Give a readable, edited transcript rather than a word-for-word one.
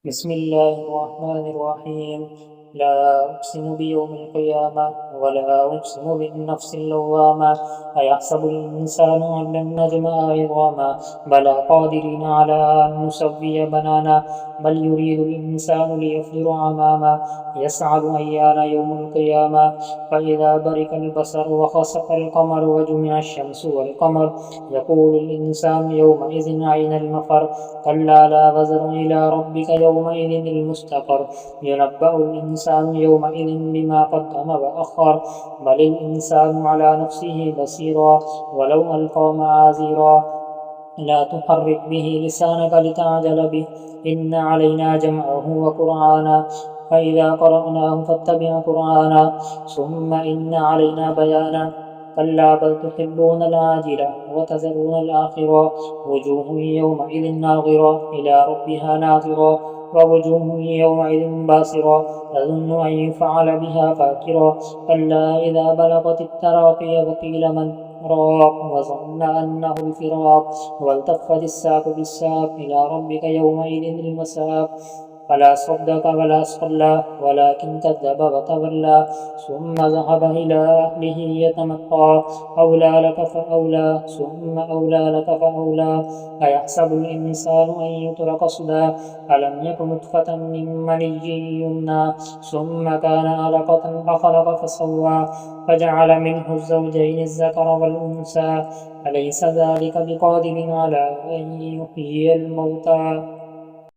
بسم الله الرحمن الرحيم. لا أقسم بيوم القيامة ولا أقسم بالنفس اللوامة. أيحسب الإنسان أن لن نجمع عظاما بلى قادرين على أن نسوي بنانا بل يريد الإنسان ليفجر أماما يسعد أيان يوم القيامة. فإذا برق البصر وخسف القمر وجمع الشمس والقمر يقول الإنسان يومئذ أين المفر. كلا لا وزر إلى ربك يومئذ المستقر. ينبأ الإنسان يومئذ بما قدم وأخر. بل الإنسان على نفسه بصيرا ولو ألقى معاذيرا. لا تحرك به لسانك لتعجل به. إن علينا جمعه وقرآنا فإذا قرأناه فاتبع قرآنا ثم إن علينا بيانا. كلا بل تحبون العاجلة وتذرون الآخرة. وجوه يومئذ ناظرة إلى ربها ناظرة ووجوه يومئذ باسرة تظن أن يفعل بها فاكرة. كلا إذا بلغت التراقي وقيل من راق وظن أنه الفراق والتفت الساق بالساق إلى ربك يومئذ المساق. فلا صدق ولا صلى ولكن كذب وتولى ثم ذهب إلى أهله يتمطى. أولى لك فأولى ثم أولى لك فأولى. أيحسب الإنسان أن يترك صدى ألم يك نطفة من مني يمنى ثم كان علقة فخلق فسوى فجعل منه الزوجين الذكر والأنثى. أليس ذلك بقادر على أن يحيي الموتى